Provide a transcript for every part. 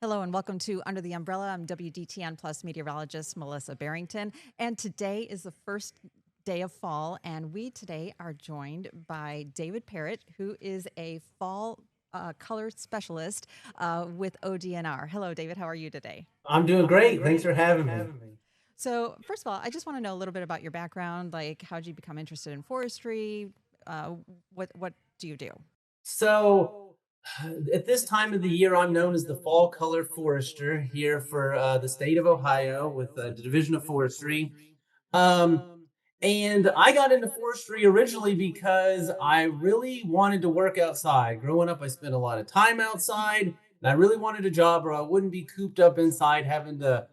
Hello and welcome to Under the Umbrella. I'm WDTN Plus meteorologist Melissa Barrington, and today is the first day of fall, and we today are joined by David Parrot, who is a fall color specialist with ODNR. Hello, David. How are you today? I'm doing great. Thanks for having me. So, first of all, I just want to know a little bit about your background. Like, how did you become interested in forestry? What do you do? So, at this time of the year, I'm known as the Fall Color Forester here for the state of Ohio with the Division of Forestry. Um, and I got into forestry originally because I really wanted to work outside. Growing up, I spent a lot of time outside, and I really wanted a job where I wouldn't be cooped up inside having to,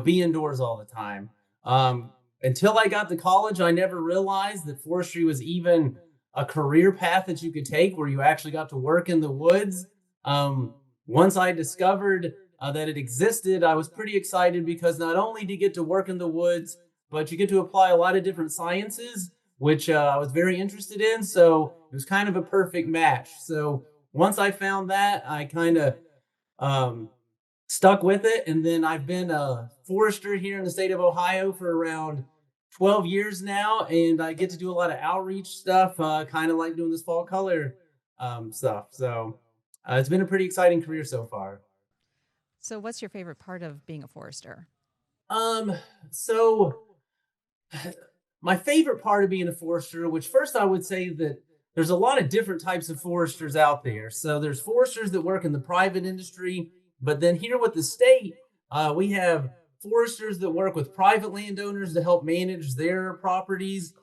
be indoors all the time. Um, until I got to college, I never realized that forestry was even a career path that you could take where you actually got to work in the woods. Once I discovered that it existed, I was pretty excited because not only do you get to work in the woods, but you get to apply a lot of different sciences, which I was very interested in. So it was kind of a perfect match. So once I found that, I kind of um, stuck with it. And then I've been a forester here in the state of Ohio for around 12 years now. And I get to do a lot of outreach stuff, kind of like doing this fall color stuff. So it's been a pretty exciting career so far. So, what's your favorite part of being a forester? Um, so my favorite part of being a forester, which first I would say that there's a lot of different types of foresters out there. So there's foresters that work in the private industry, but then here with the state, we have foresters that work with private landowners to help manage their properties.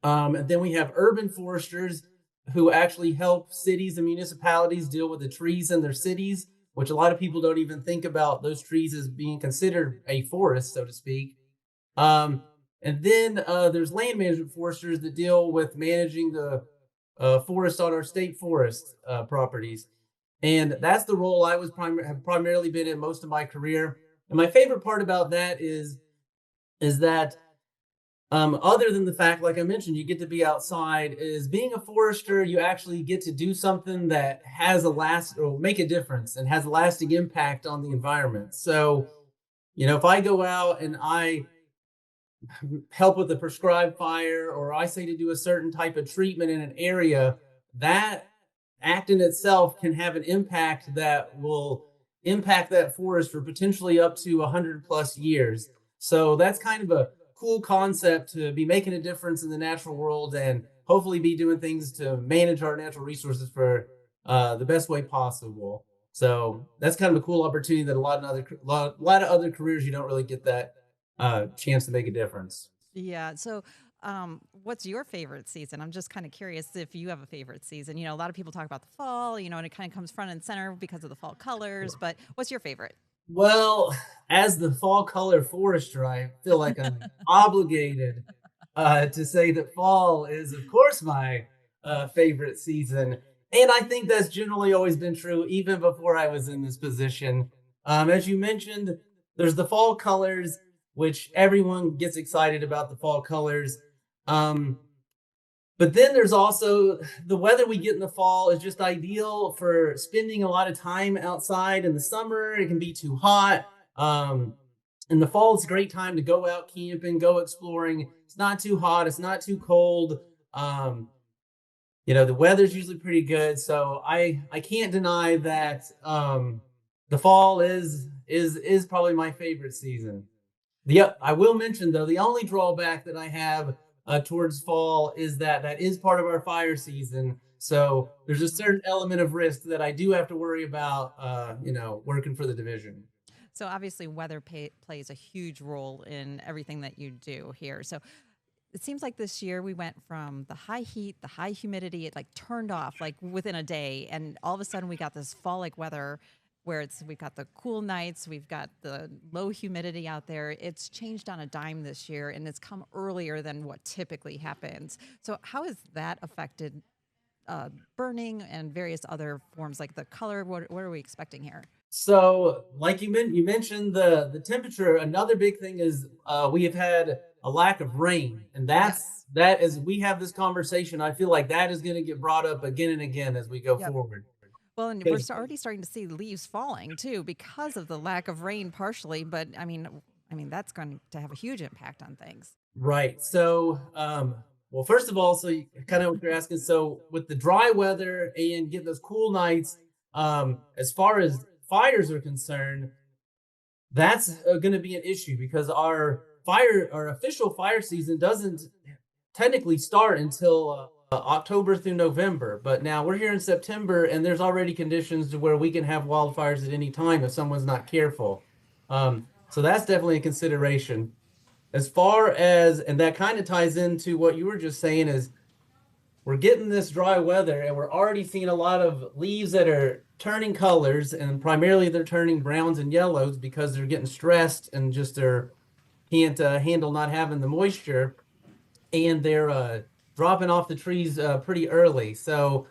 And then we have urban foresters who actually help cities and municipalities deal with the trees in their cities, which a lot of people don't even think about those trees as being considered a forest, so to speak. Um, and then there's land management foresters that deal with managing the forest on our state forest properties. And that's the role I have primarily been in most of my career. And my favorite part about that is that other than the fact, like I mentioned, you get to be outside, is being a forester, you actually get to do something that has a last or make a difference and has a lasting impact on the environment. So, if I go out and I help with a prescribed fire or I say to do a certain type of treatment in an area, that act in itself can have an impact that will impact that forest for potentially up to 100 plus years. So that's kind of a cool concept to be making a difference in the natural world and hopefully be doing things to manage our natural resources for the best way possible. So that's kind of a cool opportunity that a lot of other careers you don't really get that chance to make a difference. Yeah. So, what's your favorite season? I'm just kind of curious if you have a favorite season. A lot of people talk about the fall, and it kind of comes front and center because of the fall colors. But what's your favorite? Well, as the fall color forester, I feel like I'm obligated to say that fall is, of course, my favorite season. And I think that's generally always been true, even before I was in this position. As you mentioned, there's the fall colors, which everyone gets excited about the fall colors. Um, but then there's also the weather we get in the fall is just ideal for spending a lot of time outside. In the summer, it can be too hot. Um, in the fall, it's a great time to go out camping, go exploring. It's not too hot, it's not too cold. Um, the weather's usually pretty good, so I can't deny that the fall is probably my favorite season. I will mention though, the only drawback that I have towards fall is that that is part of our fire season. So there's a Mhm. certain element of risk that I do have to worry about, working for the division. So, obviously, weather plays a huge role in everything that you do here. So, it seems like this year we went from the high heat, the high humidity, it like turned off like within a day. And all of a sudden we got this fall like weather where we've got the cool nights, we've got the low humidity out there. It's changed on a dime this year and it's come earlier than what typically happens. So, how has that affected burning and various other forms like the color? What are we expecting here? So, like you mentioned the temperature. Another big thing is we have had a lack of rain, and Yes. that as we have this conversation, I feel like that is going to get brought up again and again as we go Yep. forward. Well, and we're already starting to see leaves falling too because of the lack of rain partially, but I mean that's going to have a huge impact on things. Right. So, well, first of all, so kind of what you're asking. So, with the dry weather and getting those cool nights, as far as fires are concerned, that's going to be an issue because our official fire season doesn't technically start until October through November. But now we're here in September, and there's already conditions to where we can have wildfires at any time if someone's not careful. So that's definitely a consideration. As far as, and that kind of ties into what you were just saying, is we're getting this dry weather and we're already seeing a lot of leaves that are turning colors, and primarily they're turning browns and yellows because they're getting stressed and just their can't handle not having the moisture, and they're dropping off the trees pretty early. So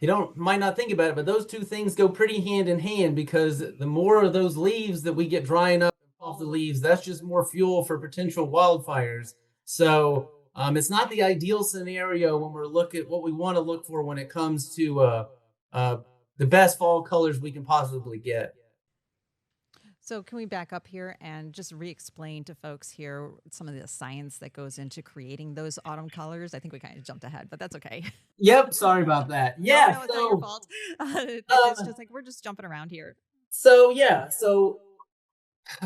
you don't might not think about it, but those two things go pretty hand in hand because the more of those leaves that we get drying up off the leaves, that's just more fuel for potential wildfires. So it's not the ideal scenario when we're looking at what we want to look for when it comes to uh, the best fall colors we can possibly get. So, can we back up here and just re-explain to folks here some of the science that goes into creating those autumn colors? I think we kind of jumped ahead, but that's okay. Yep, sorry about that. No, Yeah, no, it's not your fault. It's um, just like we're just jumping around here. so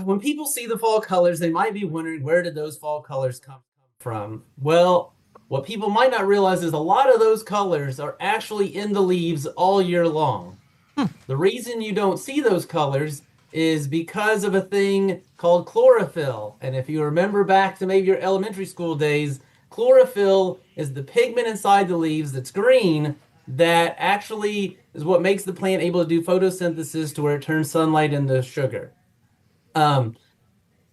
when people see the fall colors, they might be wondering, where did those fall colors come from? Well, what people might not realize is a lot of those colors are actually in the leaves all year long. The reason you don't see those colors is because of a thing called chlorophyll. And if you remember back to maybe your elementary school days, chlorophyll is the pigment inside the leaves that's green that actually is what makes the plant able to do photosynthesis to where it turns sunlight into sugar. Um,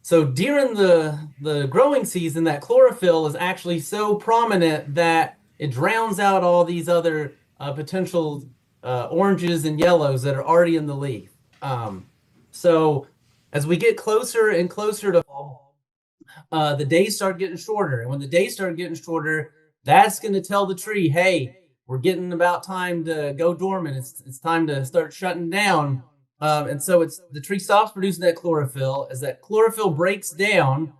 so during the growing season, that chlorophyll is actually so prominent that it drowns out all these other potential oranges and yellows that are already in the leaf. So as we get closer and closer to fall, the days start getting shorter, and when the days start getting shorter, that's going to tell the tree, "Hey, we're getting about time to go dormant. It's time to start shutting down." And so it's the tree stops producing that chlorophyll. As that chlorophyll breaks down,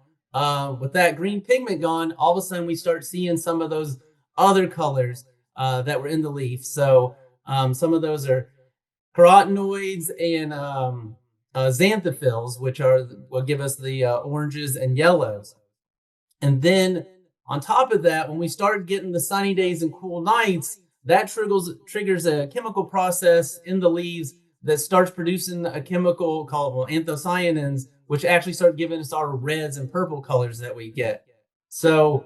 with that green pigment gone, all of a sudden we start seeing some of those other colors that were in the leaf. So some of those are carotenoids and xanthophylls, which are what give us the oranges and yellows. And then on top of that, when we start getting the sunny days and cool nights, that triggers a chemical process in the leaves that starts producing a chemical called, well, anthocyanins, which actually start giving us our reds and purple colors that we get. So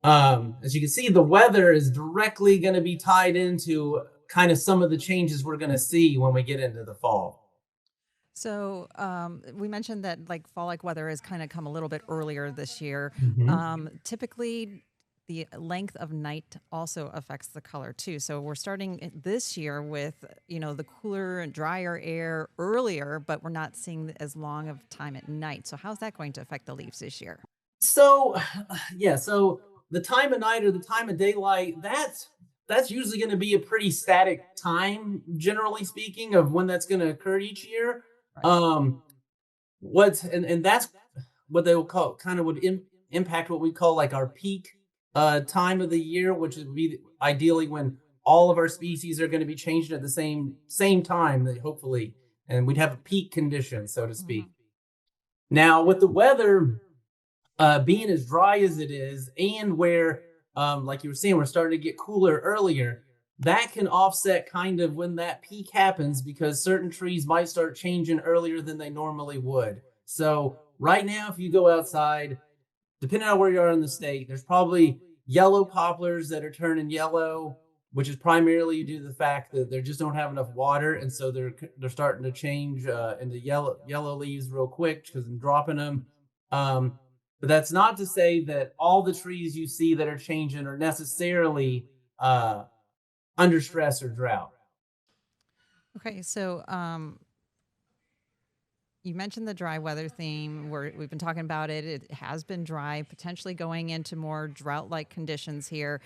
as you can see, the weather is directly going to be tied into kind of some of the changes we're going to see when we get into the fall. So, we mentioned that like fall like weather has kind of come a little bit earlier this year. Mhm. Typically, the length of night also affects the color too. So we're starting this year with the cooler and drier air earlier, but we're not seeing as long of time at night. So how's that going to affect the leaves this year? So, yeah, so the time of night or the time of daylight, that's usually going to be a pretty static time, generally speaking, of when that's going to occur each year. Right. Um, and that's what they will call kind of would impact what we call like our peak time of the year, which would be ideally when all of our species are going to be changing at the same time, hopefully, and we'd have a peak condition, so to Hmm. speak. Now, with the weather being as dry as it is, and where, like you were saying, we're starting to get cooler earlier, that can offset kind of when that peak happens because certain trees might start changing earlier than they normally would. So, right now, if you go outside, depending on where you are in the state, there's probably yellow poplars that are turning yellow, which is primarily due to the fact that they just don't have enough water, and so they're starting to change into yellow leaves real quick because I'm dropping them. But that's not to say that all the trees you see that are changing are necessarily uh, under stress or drought. Okay, so you mentioned the dry weather theme. We've been talking about it. It has been dry, potentially going into more drought-like conditions here.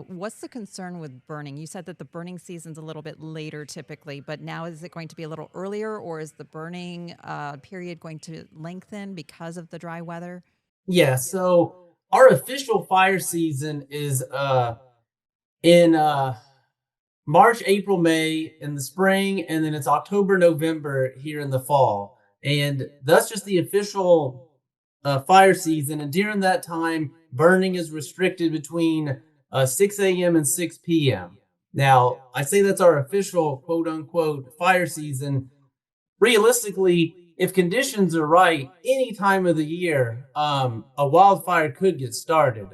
What's the concern with burning? You said that the burning season's a little bit later typically, but now is it going to be a little earlier, or is the burning period going to lengthen because of the dry weather? Yeah, so our official fire season is in March, April, May in the spring, and then it's October, November here in the fall. And that's just the official fire season. And during that time, burning is restricted between 6 a.m. and 6 p.m. Now, I say that's our official quote unquote fire season. Realistically, if conditions are right, any time of the year, a wildfire could get started.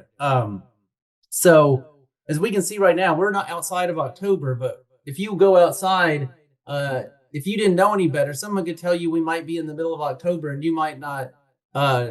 So as we can see right now, we're not outside of October, but if you go outside, if you didn't know any better, someone could tell you we might be in the middle of October and you might not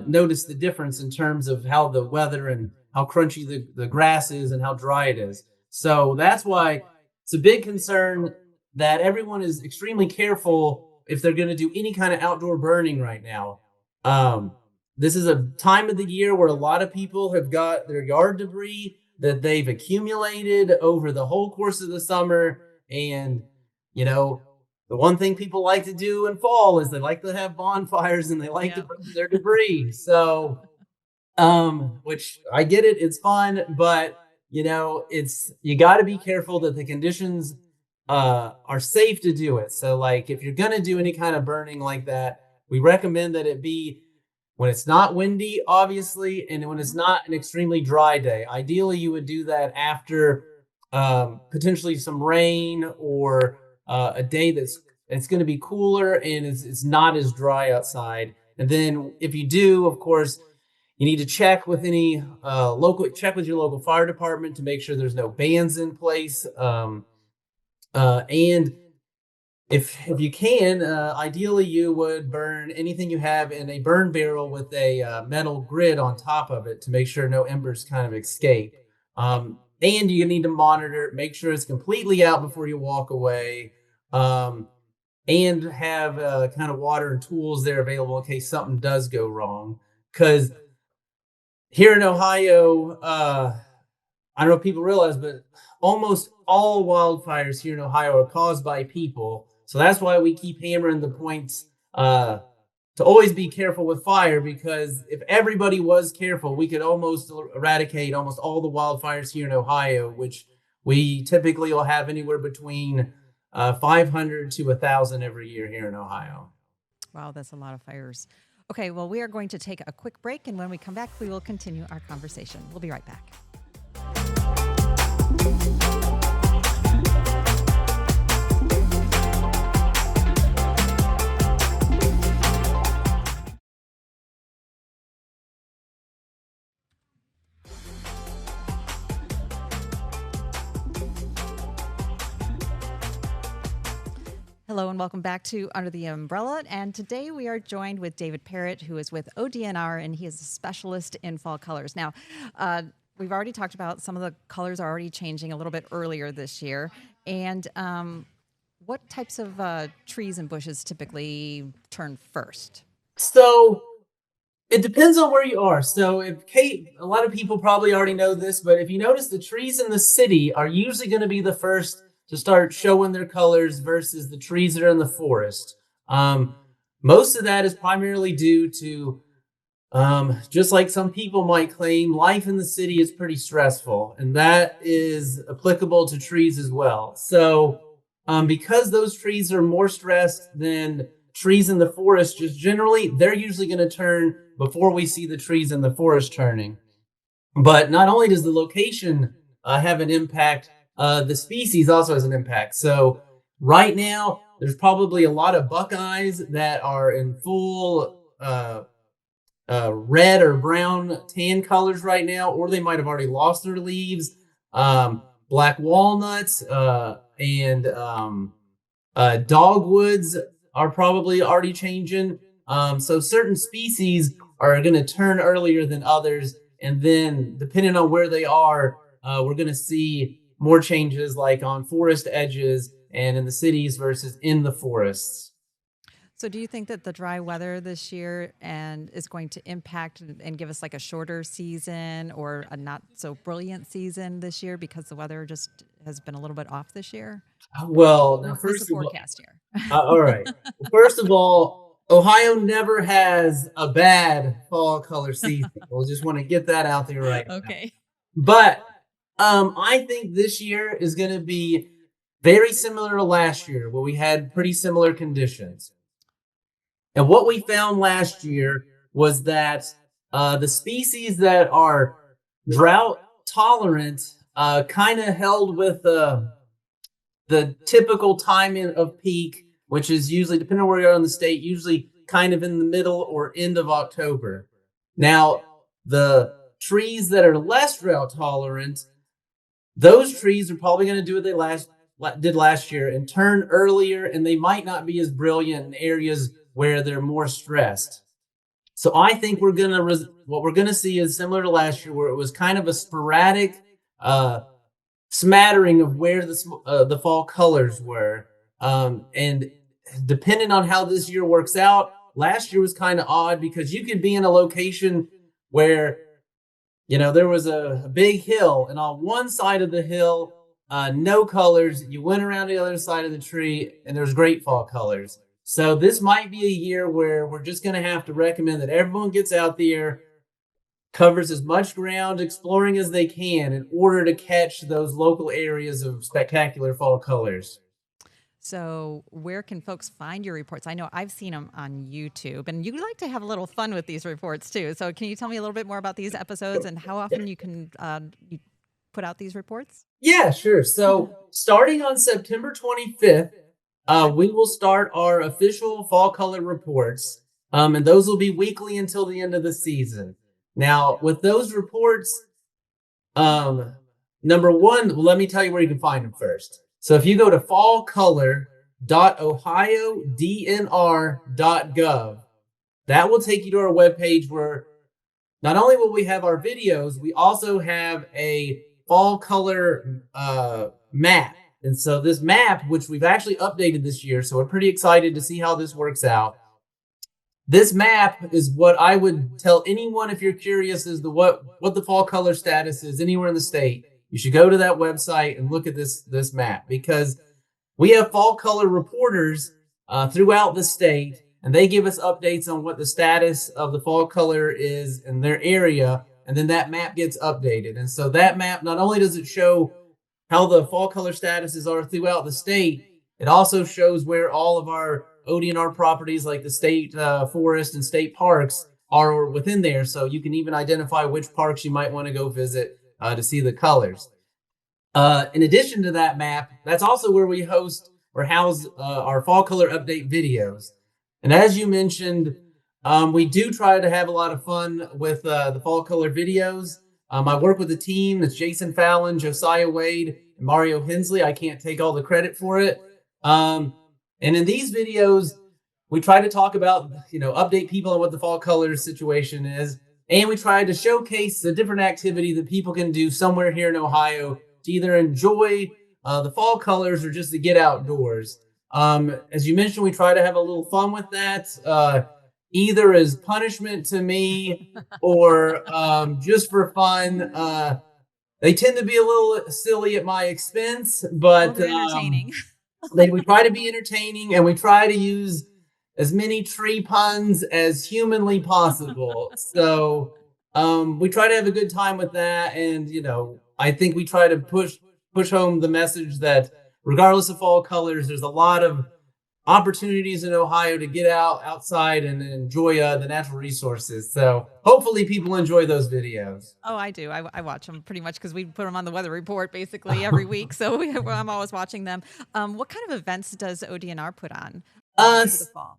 notice the difference in terms of how the weather and how crunchy the grass is and how dry it is. So that's why it's a big concern that everyone is extremely careful if they're going to do any kind of outdoor burning right now. Um, this is a time of the year where a lot of people have got their yard debris that they've accumulated over the whole course of the summer. And, you know, the one thing people like to do in fall is they like to have bonfires and they like to Yeah. burn their debris. So, which I get it, it's fun, but it's you got to be careful that the conditions are safe to do it. So, like, if you're gonna do any kind of burning like that, we recommend that it be when it's not windy, obviously, and when it's Mhm. not an extremely dry day. Ideally, you would do that after potentially some rain or a day that's it's going to be cooler and it's not as dry outside. And then if you do, of course, you need to check with any check with your local fire department to make sure there's no bans in place. And if you can, ideally you would burn anything you have in a burn barrel with a metal grid on top of it to make sure no embers kind of escape. And you need to monitor it, make sure it's completely out before you walk away, and have kind of water and tools there available in case something does go wrong. Because here in Ohio, I don't know if people realize, but almost all wildfires here in Ohio are caused by people. So that's why we keep hammering the points to always be careful with fire, because if everybody was careful, we could almost eradicate almost all the wildfires here in Ohio, which we typically will have anywhere between 500 to 1,000 every year here in Ohio. Wow, that's a lot of fires. Okay, well, we are going to take a quick break, and when we come back, we will continue our conversation. We'll be right back. Hello and welcome back to Under the Umbrella. And today we are joined with David Parrot, who is with ODNR, and he is a specialist in fall colors. Now, we've already talked about some of the colors are already changing a little bit earlier this year. And what types of trees and bushes typically turn first? So it depends on where you are. So if Kate, a lot of people probably already know this, but if you notice, the trees in the city are usually going to be the first to start showing their colors versus the trees that are in the forest. Um, Most of that is primarily due to just like some people might claim, life in the city is pretty stressful, and that is applicable to trees as well. So, because those trees are more stressed than trees in the forest, just generally, they're usually going to turn before we see the trees in the forest turning. But not only does the location have an impact, the species also has an impact. So, right now, there's probably a lot of buckeyes that are in full red or brown tan colors right now, or they might have already lost their leaves. Black walnuts and dogwoods are probably already changing. So certain species are going to turn earlier than others, and then depending on where they are, we're going to see more changes, like on forest edges and in the cities versus in the forests. So do you think that the dry weather this year and is going to impact and give us like a shorter season or a not so brilliant season this year because the weather just has been a little bit off this year? Well, now What's the first of all, forecast here? all right. First of all, Ohio never has a bad fall color season. We'll just want to get that out there right now. Okay. But I think this year is going to be very similar to last year, where we had pretty similar conditions. And what we found last year was that the species that are drought tolerant kind of held with the typical timing of peak, which is usually, depending on where you are in the state, usually kind of in the middle or end of October. Now, the trees that are less drought tolerant, those trees are probably going to do what they did last year and turn earlier, and they might not be as brilliant in areas where they're more stressed. So I think what we're gonna see is similar to last year, where it was kind of a sporadic smattering of where the fall colors were, and depending on how this year works out, last year was kind of odd because you could be in a location where there was a big hill, and on one side of the hill, no colors. You went around the other side of the tree, and there's great fall colors. So this might be a year where we're just going to have to recommend that everyone gets out there, covers as much ground exploring as they can in order to catch those local areas of spectacular fall colors. So, where can folks find your reports? I know I've seen them on YouTube, and you like to have a little fun with these reports too. So, can you tell me a little bit more about these episodes and how often you put out these reports? Yeah, sure. So starting on September 25th, we will start our official fall color reports, and those will be weekly until the end of the season. Now, with those reports, number one, well, let me tell you where you can find them first. So if you go to fallcolor.ohiodnr.gov, that will take you to our webpage where not only will we have our videos, we also have a fall color map. And so this map, which we've actually updated this year, so we're pretty excited to see how this works out. This map is what I would tell anyone if you're curious as to what the fall color status is anywhere in the state. You should go to that website and look at this map, because we have fall color reporters throughout the state, and they give us updates on what the status of the fall color is in their area, and then that map gets updated. And so that map, not only does it show how the fall color statuses are throughout the state, it also shows where all of our ODNR properties, like the state forest and state parks, are within there. So you can even identify which parks you might want to go visit to see the colors. In addition to that map, that's also where we host or house our fall color update videos. And as you mentioned, we do try to have a lot of fun with the fall color videos. I work with a team that's Jason Fallon, Josiah Wade, and Mario Hensley. I can't take all the credit for it. And in these videos, we try to talk about, update people on what the fall color situation is. And we try to showcase the different activity that people can do somewhere here in Ohio to either enjoy the fall colors or just to get outdoors. As you mentioned, we try to have a little fun with that, either as punishment to me or just for fun. They tend to be a little silly at my expense, but they're entertaining. we try to be entertaining, and we try to use as many tree puns as humanly possible. So we try to have a good time with that, and I think we try to push home the message that regardless of fall colors, there's a lot of opportunities in Ohio to get outside and enjoy the natural resources. So hopefully people enjoy those videos. Oh, I do. I watch them pretty much because we put them on the weather report basically every week. So I'm always watching them. What kind of events does ODNR put on for the fall?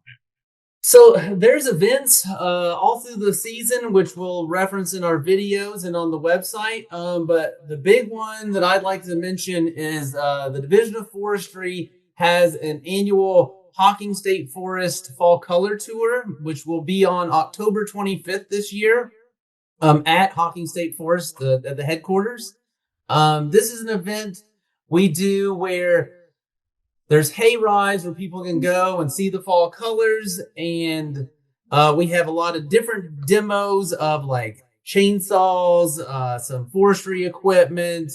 So there's events all through the season, which we'll reference in our videos and on the website. But the big one that I'd like to mention is the Division of Forestry has an annual Hocking State Forest Fall Color Tour, which will be on October 25th this year at Hocking State Forest at the headquarters. This is an event we do where There's hay rides where people can go and see the fall colors, and we have a lot of different demos of like chainsaws, some forestry equipment.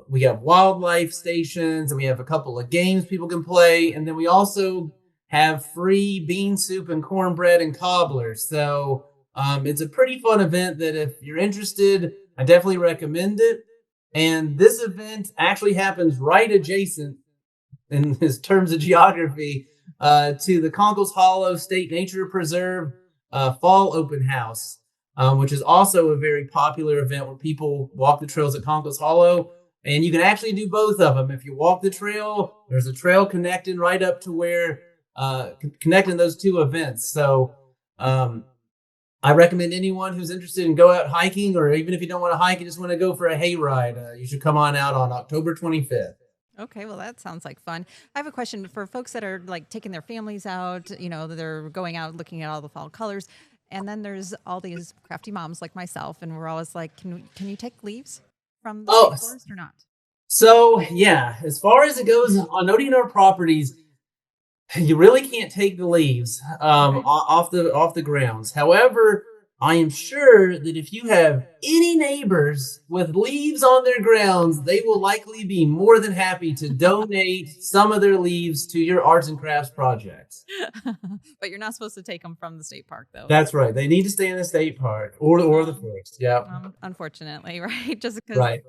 We have wildlife stations, and we have a couple of games people can play, and then we also have free bean soup and cornbread and cobbler. So it's a pretty fun event that if you're interested, I definitely recommend it. And this event actually happens right adjacent in his terms of geography to the Conkles Hollow State Nature Preserve Fall Open House, which is also a very popular event where people walk the trails at Conkles Hollow. And you can actually do both of them. If you walk the trail, there's a trail connecting right up to where connecting those two events. So I recommend anyone who's interested in go out hiking, or even if you don't want to hike, you just want to go for a hayride, you should come on out on October 25th. Okay, well, that sounds like fun. I have a question for folks that are like taking their families out, they're going out looking at all the fall colors. And then there's all these crafty moms like myself, and we're always like, can you take leaves from the Oh, state forest or not? so yeah, as far as it goes on ODNR properties, you really can't take the leaves Okay. off the grounds. However, I am sure that if you have any neighbors with leaves on their grounds, they will likely be more than happy to donate some of their leaves to your arts and crafts projects. But you're not supposed to take them from the state park, though. That's right. They need to stay in the state park or the Um, forest. Yeah. unfortunately, right? Just because Right.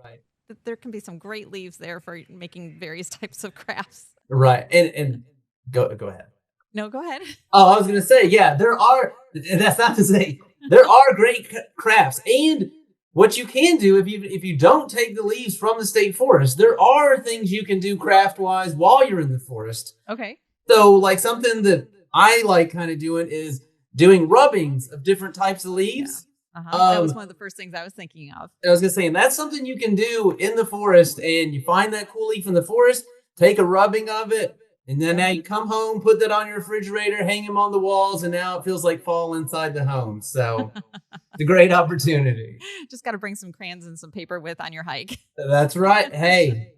there can be some great leaves there for making various types of crafts. Right. And go ahead. No, go ahead. Oh, I was gonna say, yeah, there are. And that's not to say there are great crafts, and what you can do if you don't take the leaves from the state forest, there are things you can do craft wise while you're in the forest. Okay. So, like something that I like kind of doing is doing rubbings of different types of Yeah. leaves. That was Um, one of the first things I was thinking of. I was gonna say, and that's something you can do in the forest, and you find that cool leaf in the forest, take a rubbing of it, and then now you come home, put that on your refrigerator, hang them on the walls, and now it feels like fall inside the home. So it's a great opportunity. Just got to bring some crayons and some paper with on your hike. That's right. Hey,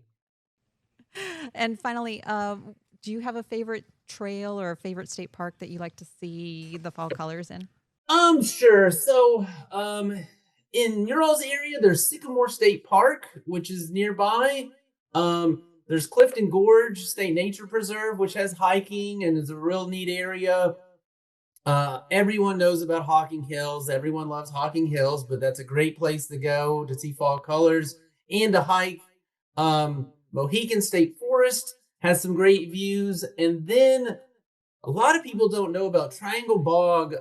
And finally, do you have a favorite trail or a favorite state park that you like to see the fall colors in? sure. So, in your all's area, there's Sycamore State Park, which is nearby. There's Clifton Gorge State Nature Preserve, which has hiking and is a real neat area. Everyone knows about Hocking Hills. Everyone loves Hocking Hills, but that's a great place to go to see fall colors and to hike. Mohican State Forest has some great views. And then a lot of people don't know about Triangle Bog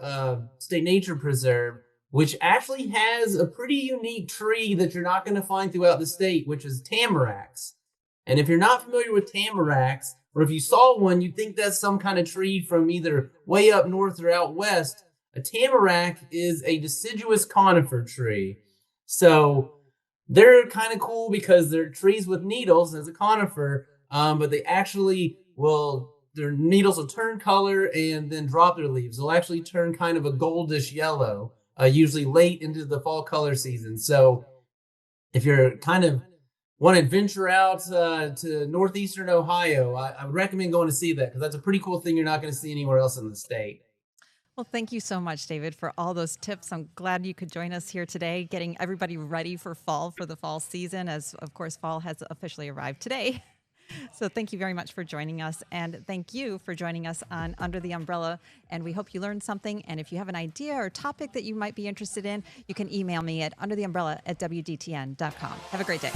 State Nature Preserve, which actually has a pretty unique tree that you're not going to find throughout the state, which is tamaracks. And if you're not familiar with tamaracks, or if you saw one, you'd think that's some kind of tree from either way up north or out west. A tamarack is a deciduous conifer tree. So they're kind of cool because they're trees with needles as a conifer, but they actually their needles will turn color and then drop their leaves. They'll actually turn kind of a goldish yellow, usually late into the fall color season. So if you're kind of want to venture out to northeastern Ohio, I would recommend going to see that because that's a pretty cool thing you're not going to see anywhere else in the state. Well, thank you so much, David, for all those tips. I'm glad you could join us here today, getting everybody ready for the fall season, as of course, fall has officially arrived today. So thank you very much for joining us. And thank you for joining us on Under the Umbrella. And we hope you learned something. And if you have an idea or topic that you might be interested in, you can email me at undertheumbrella@wdtn.com. Have a great day.